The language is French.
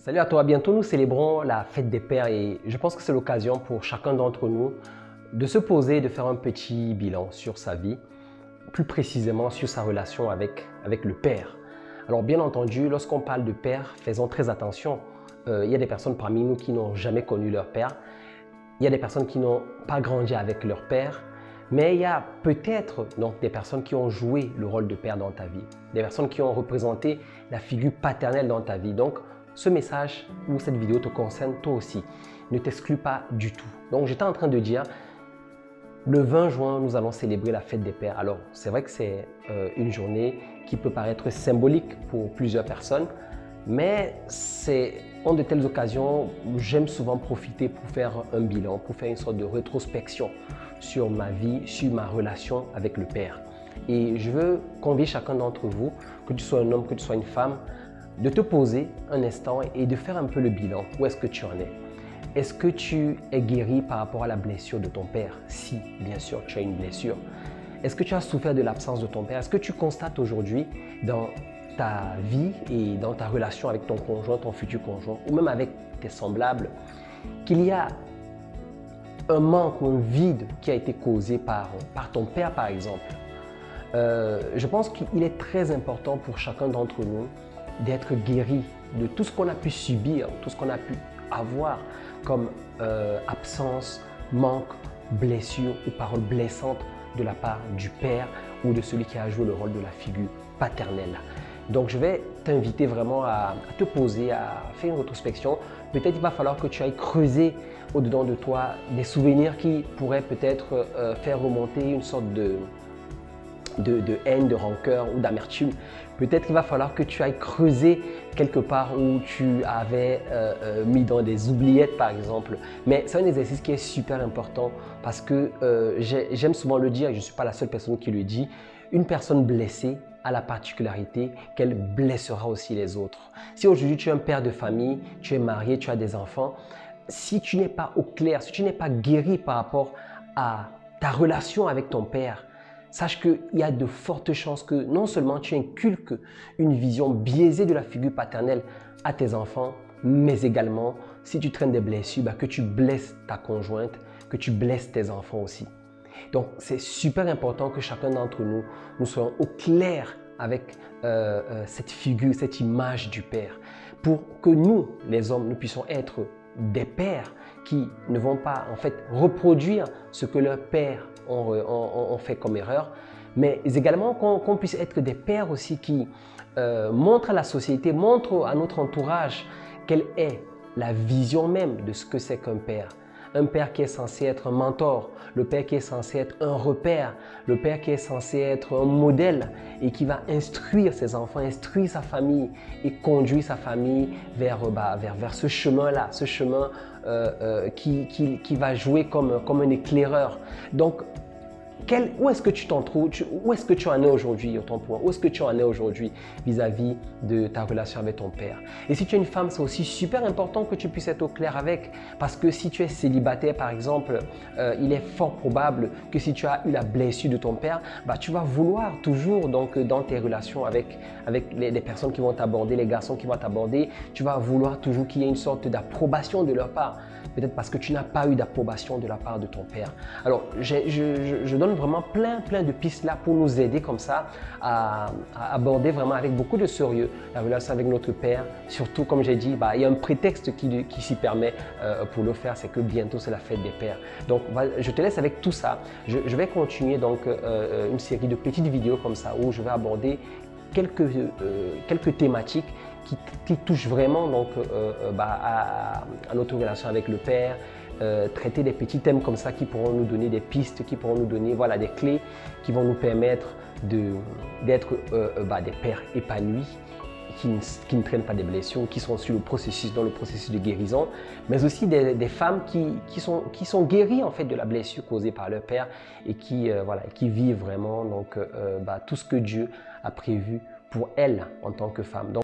Salut à toi, bientôt nous célébrons la fête des pères et je pense que c'est l'occasion pour chacun d'entre nous de se poser et de faire un petit bilan sur sa vie, plus précisément sur sa relation avec le père. Alors bien entendu, lorsqu'on parle de père, faisons très attention. Il y a des personnes parmi nous qui n'ont jamais connu leur père, il y a des personnes qui n'ont pas grandi avec leur père, mais il y a peut-être donc des personnes qui ont joué le rôle de père dans ta vie, des personnes qui ont représenté la figure paternelle dans ta vie. Donc, ce message ou cette vidéo te concerne toi aussi. Ne t'exclus pas du tout. Donc, j'étais en train de dire, le 20 juin, nous allons célébrer la fête des pères. Alors, c'est vrai que c'est une journée qui peut paraître symbolique pour plusieurs personnes, mais c'est en de telles occasions où j'aime souvent profiter pour faire un bilan, pour faire une sorte de rétrospection sur ma vie, sur ma relation avec le père. Et je veux convier chacun d'entre vous, que tu sois un homme, que tu sois une femme, de te poser un instant et de faire un peu le bilan. Où est-ce que tu en es? Est-ce que tu es guéri par rapport à la blessure de ton père? Si, bien sûr, tu as une blessure. Est-ce que tu as souffert de l'absence de ton père? Est-ce que tu constates aujourd'hui dans ta vie et dans ta relation avec ton conjoint, ton futur conjoint, ou même avec tes semblables, qu'il y a un manque ou un vide qui a été causé par ton père, par exemple? Je pense qu'il est très important pour chacun d'entre nous d'être guéri de tout ce qu'on a pu subir, tout ce qu'on a pu avoir comme absence, manque, blessure ou paroles blessantes de la part du père ou de celui qui a joué le rôle de la figure paternelle. Donc, je vais t'inviter vraiment à te poser, à faire une rétrospection. Peut-être il va falloir que tu ailles creuser au-dedans de toi des souvenirs qui pourraient peut-être faire remonter une sorte de haine, de rancœur ou d'amertume. Peut-être qu'il va falloir que tu ailles creuser quelque part où tu avais mis dans des oubliettes, par exemple. Mais c'est un exercice qui est super important parce que j'aime souvent le dire, et je ne suis pas la seule personne qui le dit, une personne blessée a la particularité qu'elle blessera aussi les autres. Si aujourd'hui tu es un père de famille, tu es marié, tu as des enfants, si tu n'es pas au clair, si tu n'es pas guéri par rapport à ta relation avec ton père, sache qu'il y a de fortes chances que non seulement tu inculques une vision biaisée de la figure paternelle à tes enfants, mais également, si tu traînes des blessures, que tu blesses ta conjointe, que tu blesses tes enfants aussi. Donc, c'est super important que chacun d'entre nous, nous soyons au clair avec cette figure, cette image du Père, pour que nous, les hommes, nous puissions être des pères qui ne vont pas en fait reproduire ce que leurs pères ont fait comme erreur, mais également qu'on puisse être des pères aussi qui montrent à la société, montrent à notre entourage quelle est la vision même de ce que c'est qu'un père. Un père qui est censé être un mentor, le père qui est censé être un repère, le père qui est censé être un modèle et qui va instruire ses enfants, instruire sa famille et conduire sa famille vers ce chemin-là, ce chemin qui va jouer comme un éclaireur. Donc, où est-ce que tu t'en trouves? Où est-ce que tu en es aujourd'hui, au ton point? Où est-ce que tu en es aujourd'hui vis-à-vis de ta relation avec ton père? Et si tu es une femme, c'est aussi super important que tu puisses être au clair avec. Parce que si tu es célibataire, par exemple, il est fort probable que si tu as eu la blessure de ton père, tu vas vouloir toujours, donc, dans tes relations avec les personnes qui vont t'aborder, les garçons qui vont t'aborder, tu vas vouloir toujours qu'il y ait une sorte d'approbation de leur part. Peut-être parce que tu n'as pas eu d'approbation de la part de ton père. Alors, je donne vraiment plein de pistes là pour nous aider comme ça à aborder vraiment avec beaucoup de sérieux la relation avec notre père. Surtout, comme j'ai dit, il y a un prétexte qui s'y permet pour le faire, c'est que bientôt c'est la fête des pères. Donc, je te laisse avec tout ça. Je vais continuer donc une série de petites vidéos comme ça où je vais aborder quelques thématiques qui touchent vraiment donc, à notre relation avec le père, traiter des petits thèmes comme ça qui pourront nous donner des pistes, qui pourront nous donner des clés qui vont nous permettre d'être des pères épanouis, qui ne traînent pas des blessures, qui sont dans le processus de guérison, mais aussi des femmes qui sont guéries en fait de la blessure causée par leur père et qui vivent vraiment donc, tout ce que Dieu a prévu pour elles en tant que femmes. Donc,